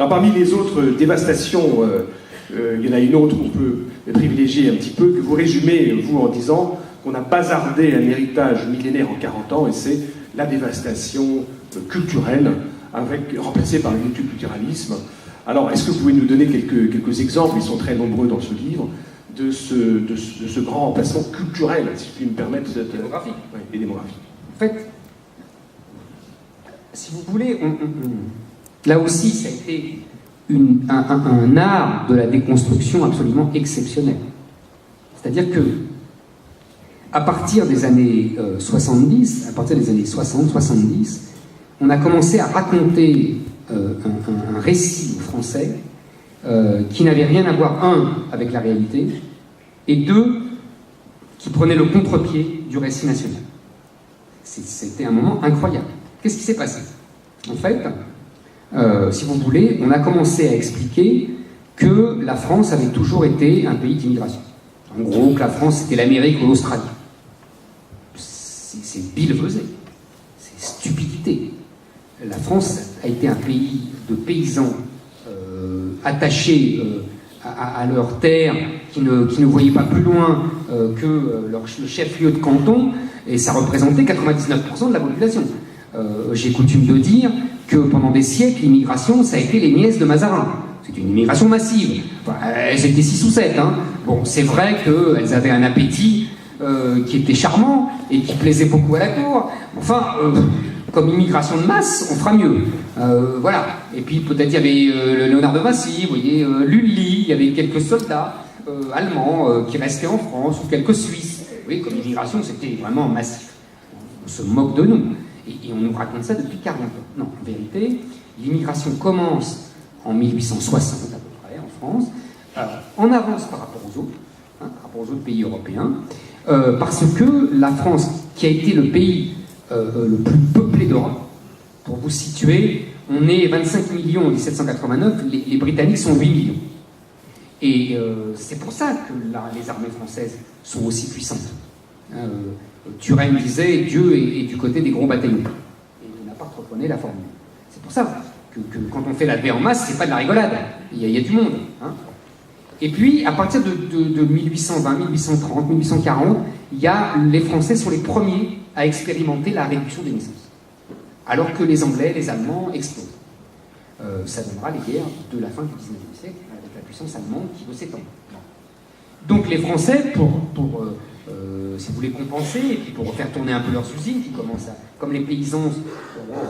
Alors parmi les autres dévastations, il y en a une autre qu'on peut privilégier un petit peu, que vous résumez, vous, en disant qu'on a bazardé un héritage millénaire en 40 ans, et c'est la dévastation culturelle, remplacée par le multiculturalisme. Alors, est-ce que vous pouvez nous donner quelques exemples, ils sont très nombreux dans ce livre, de ce grand remplacement culturel, si je puis me permettre cette... Démographique. Oui, et démographique. En fait, si vous voulez, là aussi, ça a été un art de la déconstruction absolument exceptionnel. C'est-à-dire que, à partir des années 70, à partir des années 60-70, on a commencé à raconter un récit français qui n'avait rien à voir, un, avec la réalité, et deux, qui prenait le contre-pied du récit national. C'était un moment incroyable. Qu'est-ce qui s'est passé? En fait, si vous voulez, on a commencé à expliquer que la France avait toujours été un pays d'immigration. En gros, que la France c'était l'Amérique ou l'Australie. C'est billevesé, c'est stupidité. La France a été un pays de paysans attachés à leur terre, qui ne voyaient pas plus loin que le chef-lieu de canton, et ça représentait 99% de la population. J'ai coutume de dire que pendant des siècles, l'immigration, ça a été les nièces de Mazarin. C'est une immigration massive. Enfin, elles étaient 6 ou 7. Hein. Bon, c'est vrai qu'elles avaient un appétit qui était charmant et qui plaisait beaucoup à la cour. Enfin, comme immigration de masse, on fera mieux. Voilà. Et puis peut-être il y avait Léonard de Vinci, vous voyez, Lully, il y avait quelques soldats allemands qui restaient en France, ou quelques Suisses. Vous voyez, comme immigration, c'était vraiment massif. On se moque de nous. Et on nous raconte ça depuis 40 ans. Non, en vérité, l'immigration commence en 1860 à peu près en France, en avance par rapport aux autres, par rapport aux autres pays européens, parce que la France, qui a été le pays le plus peuplé d'Europe, pour vous situer, on est 25 millions en 1789, les Britanniques sont 8 millions. Et c'est pour ça que les armées françaises sont aussi puissantes. Turenne disait « Dieu est du côté des gros bataillons ». Et Bonaparte reprenait la formule. C'est pour ça que quand on fait la paix en masse, c'est pas de la rigolade. Il y a du monde. Hein. Et puis, à partir de 1820, 1830, 1840, les Français sont les premiers à expérimenter la réduction des naissances. Alors que les Anglais, les Allemands explosent. Ça donnera les guerres de la fin du XIXe siècle, avec la puissance allemande qui veut s'étendre. Donc les Français, si vous voulez compenser, et puis pour faire tourner un peu leurs usines, qui commencent comme les paysans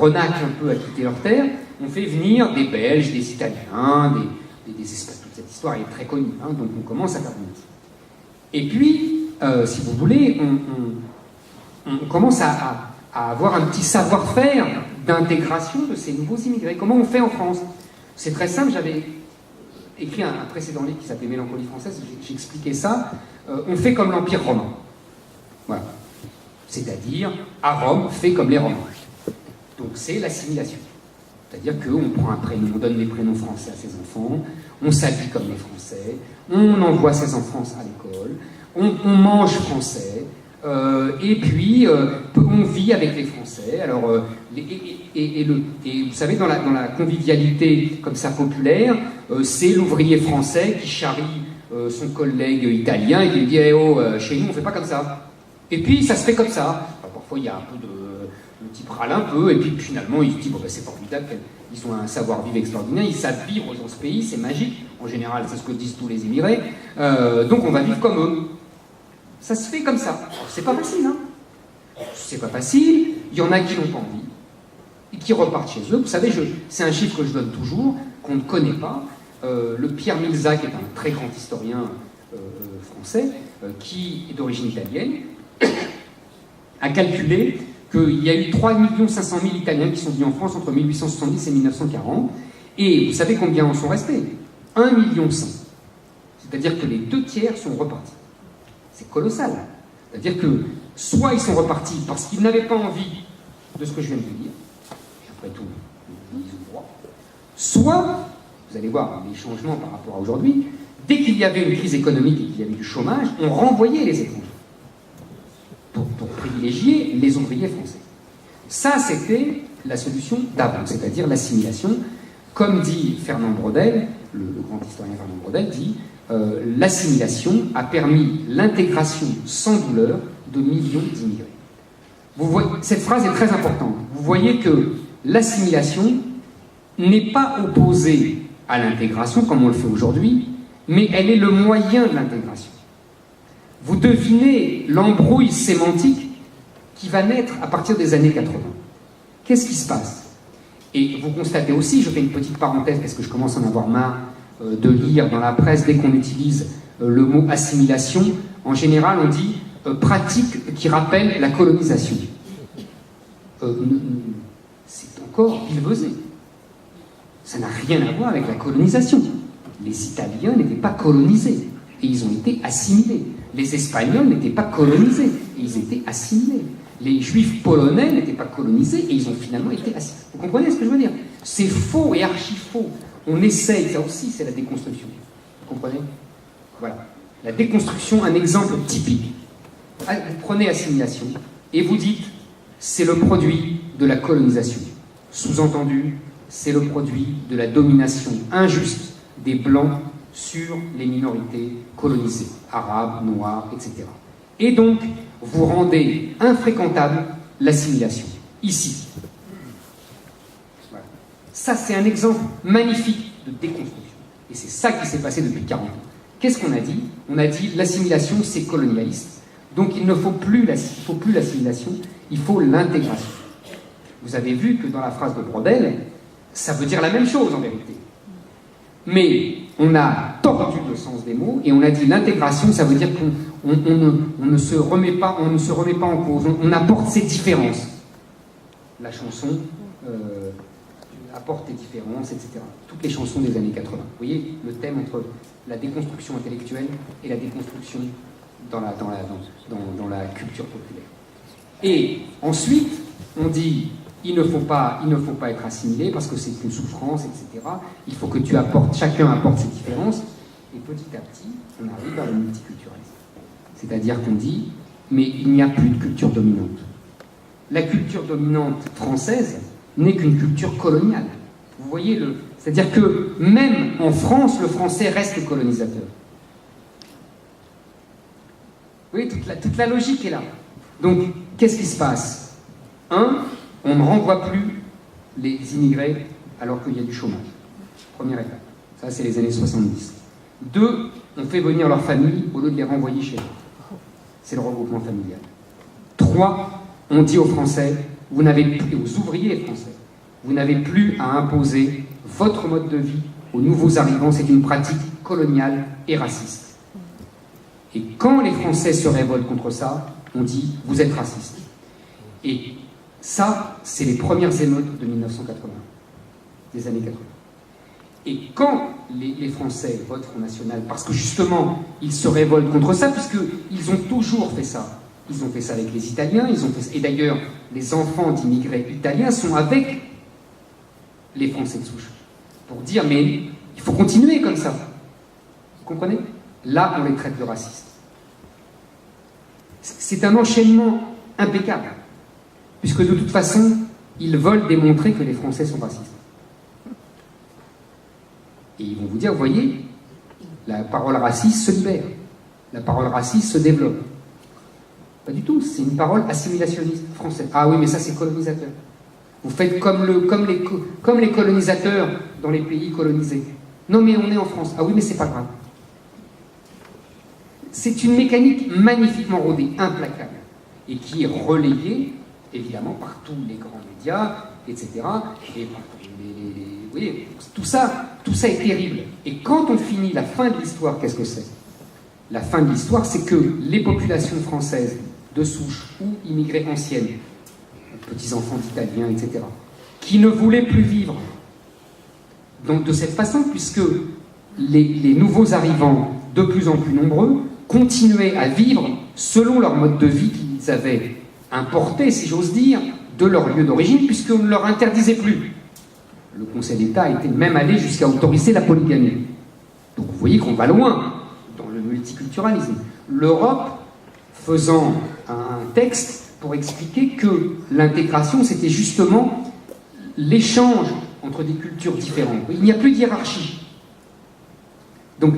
renaclent un peu à quitter leur terre, on fait venir des Belges, des Italiens, des Espagnols. Toute cette histoire est très connue, hein, donc on commence à faire venir. Et puis, si vous voulez, on commence à avoir un petit savoir-faire d'intégration de ces nouveaux immigrés. Comment on fait en France? C'est très simple, j'avais écrit un précédent livre qui s'appelait Mélancolie française, j'expliquais ça. On fait comme l'Empire romain. Voilà. C'est-à-dire, à Rome, fait comme les Romains. Donc c'est l'assimilation. C'est-à-dire qu'on prend un prénom, on donne les prénoms français à ses enfants, on s'habille comme les Français, on envoie ses enfants à l'école, on mange français, et puis on vit avec les Français. Alors, et vous savez, dans la convivialité comme ça populaire, c'est l'ouvrier français qui charrie son collègue italien et qui lui dit hey, « oh, chez nous on fait pas comme ça ». Et puis ça se fait comme ça. Alors, parfois il y a un peu le type râle un peu, et puis finalement il se dit bon, ben, c'est formidable, ils ont un savoir-vivre extraordinaire, ils savent vivre dans ce pays, c'est magique. En général, c'est ce que disent tous les immigrés. Donc on va vivre comme eux. Ça se fait comme ça. C'est pas facile, hein. C'est pas facile. Il y en a qui n'ont pas envie et qui repartent chez eux. Vous savez, c'est un chiffre que je donne toujours, qu'on ne connaît pas. Le Pierre Milza, qui est un très grand historien français, qui est d'origine italienne, a calculé qu'il y a eu 3 500 000 Italiens qui sont venus en France entre 1870 et 1940. Et vous savez combien en sont restés? 1,1 million. C'est-à-dire que les 2 tiers sont repartis. C'est colossal. C'est-à-dire que soit ils sont repartis parce qu'ils n'avaient pas envie de ce que je viens de vous dire, et après tout, ils ont droit, soit, vous allez voir les changements par rapport à aujourd'hui, dès qu'il y avait une crise économique et qu'il y avait du chômage, on renvoyait les étrangers pour privilégier les ouvriers français. Ça, c'était la solution d'avant, c'est-à-dire l'assimilation, comme dit Fernand Braudel, le grand historien Fernand Braudel dit l'assimilation a permis l'intégration sans douleur de millions d'immigrés. Cette phrase est très importante. Vous voyez que l'assimilation n'est pas opposée à l'intégration comme on le fait aujourd'hui, mais elle est le moyen de l'intégration. Vous devinez l'embrouille sémantique qui va naître à partir des années 80. Qu'est-ce qui se passe? Et vous constatez aussi, je fais une petite parenthèse parce que je commence à en avoir marre de lire dans la presse, dès qu'on utilise le mot assimilation, en général on dit pratique qui rappelle la colonisation. C'est encore billevesé. Ça n'a rien à voir avec la colonisation. Les Italiens n'étaient pas colonisés et ils ont été assimilés. Les Espagnols n'étaient pas colonisés et ils étaient assimilés. Les Juifs polonais n'étaient pas colonisés et ils ont finalement été assimilés. Vous comprenez ce que je veux dire? C'est faux et archi faux. On essaye, ça aussi c'est la déconstruction. Vous comprenez? Voilà. La déconstruction, un exemple typique. Vous prenez assimilation et vous dites c'est le produit de la colonisation. Sous-entendu, c'est le produit de la domination injuste des Blancs sur les minorités colonisées, arabes, noirs, etc. Et donc, vous rendez infréquentable l'assimilation, ici. Voilà. Ça, c'est un exemple magnifique de déconstruction. Et c'est ça qui s'est passé depuis 40 ans. Qu'est-ce qu'on a dit? On a dit l'assimilation, c'est colonialiste. Donc, il ne faut plus l'assimilation, il faut l'intégration. Vous avez vu que dans la phrase de Braudel, ça veut dire la même chose en vérité. Mais on a tordu le sens des mots et on a dit l'intégration, ça veut dire qu'on ne se remet pas en cause, on apporte ses différences. La chanson apporte des différences, etc. Toutes les chansons des années 80. Vous voyez le thème entre la déconstruction intellectuelle et la déconstruction dans la culture populaire. Et ensuite, on dit il ne faut pas être assimilé parce que c'est une souffrance, etc. Il faut que chacun apporte ses différences. Et petit à petit, on arrive à le multiculturalisme. C'est-à-dire qu'on dit, mais il n'y a plus de culture dominante. La culture dominante française n'est qu'une culture coloniale. Vous voyez c'est-à-dire que même en France, le français reste colonisateur. Vous voyez, toute la logique est là. Donc, qu'est-ce qui se passe? On ne renvoie plus les immigrés alors qu'il y a du chômage. Première étape. Ça, c'est les années 70. 2, on fait venir leurs familles au lieu de les renvoyer chez eux. C'est le regroupement familial. 3, on dit aux Français, et aux ouvriers français, vous n'avez plus à imposer votre mode de vie aux nouveaux arrivants. C'est une pratique coloniale et raciste. Et quand les Français se révoltent contre ça, on dit, vous êtes racistes. Et ça, c'est les premières émeutes de 1980, des années 80. Et quand les Français votent Front National, parce que justement, ils se révoltent contre ça, puisqu'ils ont toujours fait ça. Ils ont fait ça avec les Italiens, et d'ailleurs, les enfants d'immigrés italiens sont avec les Français de souche, pour dire, mais il faut continuer comme ça. Vous comprenez? Là, on les traite de racistes. C'est un enchaînement impeccable. Puisque de toute façon, ils veulent démontrer que les Français sont racistes. Et ils vont vous dire, vous voyez, la parole raciste se libère, la parole raciste se développe. Pas du tout, c'est une parole assimilationniste française. Ah oui, mais ça c'est colonisateur. Vous faites comme les colonisateurs dans les pays colonisés. Non mais on est en France. Ah oui, mais c'est pas grave. C'est une mécanique magnifiquement rodée, implacable, et qui est relayée évidemment par tous les grands médias, etc. Et par vous voyez, tout ça est terrible. Et quand on finit la fin de l'histoire, qu'est-ce que c'est? La fin de l'histoire, c'est que les populations françaises de souche ou immigrées anciennes, petits-enfants d'Italiens, etc., qui ne voulaient plus vivre donc de cette façon, puisque les nouveaux arrivants, de plus en plus nombreux, continuaient à vivre selon leur mode de vie qu'ils avaient importé, si j'ose dire, de leur lieu d'origine, puisqu'on ne leur interdisait plus. Le Conseil d'État était même allé jusqu'à autoriser la polygamie. Donc vous voyez qu'on va loin dans le multiculturalisme. L'Europe faisant un texte pour expliquer que l'intégration, c'était justement l'échange entre des cultures différentes. Il n'y a plus de hiérarchie. Donc,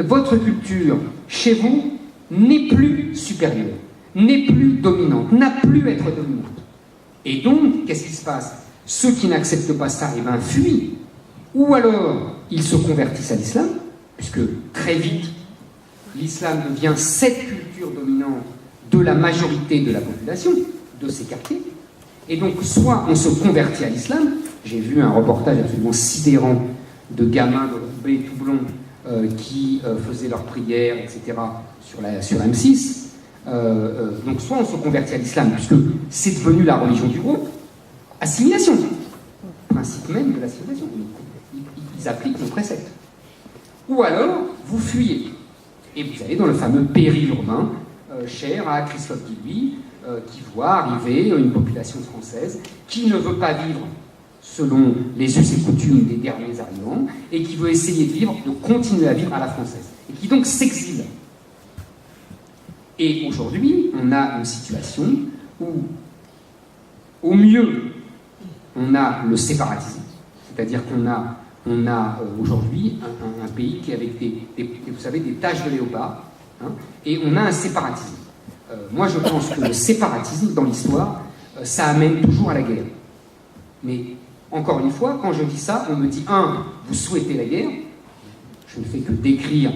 votre culture, chez vous, n'est plus supérieure, n'est plus dominante, n'a plus à être dominante. Et donc, qu'est-ce qui se passe? Ceux qui n'acceptent pas ça, eh ben, fuient. Ou alors, ils se convertissent à l'islam, puisque très vite, l'islam devient cette culture dominante de la majorité de la population, de ces quartiers. Et donc, soit on se convertit à l'islam, j'ai vu un reportage absolument sidérant de gamins de Roubaix tout blonds qui faisaient leurs prières, etc., sur M6. Donc, soit on se convertit à l'islam, puisque c'est devenu la religion du groupe, assimilation, principe même de l'assimilation. Ils appliquent nos préceptes. Ou alors, vous fuyez. Et vous allez dans le fameux périurbain, cher à Christophe Guilluy, qui voit arriver une population française qui ne veut pas vivre selon les us et coutumes des derniers arrivants, et qui veut essayer de continuer à vivre à la française, et qui donc s'exile. Et aujourd'hui, on a une situation où, au mieux, on a le séparatisme, c'est-à-dire qu'on a aujourd'hui un pays qui est avec vous savez, des taches de léopard, hein, et on a un séparatisme. Moi, je pense que le séparatisme, dans l'histoire, ça amène toujours à la guerre. Mais, encore une fois, quand je dis ça, on me dit, vous souhaitez la guerre, je ne fais que décrire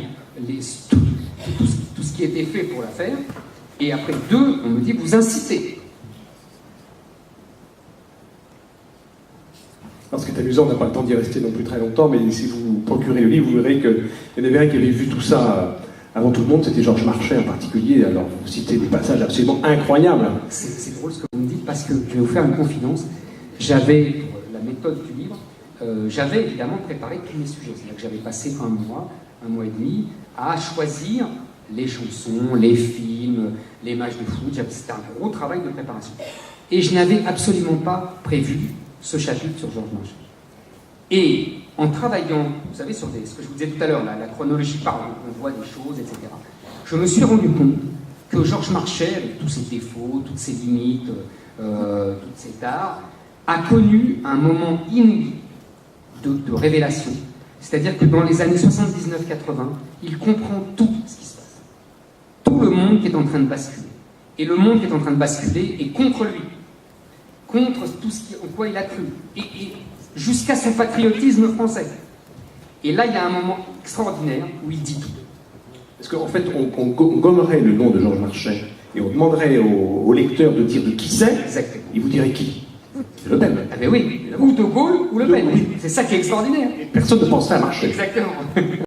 tout ce qui a été fait pour la faire, et après, 2, on me dit, vous incitez. Alors, ce qui est amusant, on n'a pas le temps d'y rester non plus très longtemps, mais si vous procurez le livre, vous verrez qu'il y en avait un qui avait vu tout ça avant tout le monde, c'était Georges Marchais en particulier. Alors, vous citez des passages absolument incroyables. C'est drôle ce que vous me dites, parce que je vais vous faire une confidence. J'avais, pour la méthode du livre, j'avais évidemment préparé tous mes sujets. C'est-à-dire que j'avais passé un mois et demi, à choisir les chansons, les films, les matchs de foot. C'était un gros travail de préparation. Et je n'avais absolument pas prévu ce chapitre sur Georges Marchais. Et en travaillant, vous savez, sur ce que je vous disais tout à l'heure, la chronologie parle, on voit des choses, etc. Je me suis rendu compte que Georges Marchais, avec tous ses défauts, toutes ses limites, toutes ses tares, a connu un moment inouï de révélation. C'est-à-dire que dans les années 79-80, il comprend tout ce qui se passe. Tout le monde qui est en train de basculer. Et le monde qui est en train de basculer est contre lui. Contre tout ce en quoi il a cru. Et jusqu'à son patriotisme français. Et là, il y a un moment extraordinaire où il dit tout. Parce qu'en fait, on gommerait le nom de Georges Marchais et on demanderait au lecteur de dire de qui c'est. Exactement. Il vous dirait qui? Le Pen. Ah ben oui, ou De Gaulle ou Le Pen. Oui. C'est ça qui est extraordinaire. Et personne ne penserait à Marchais. Exactement.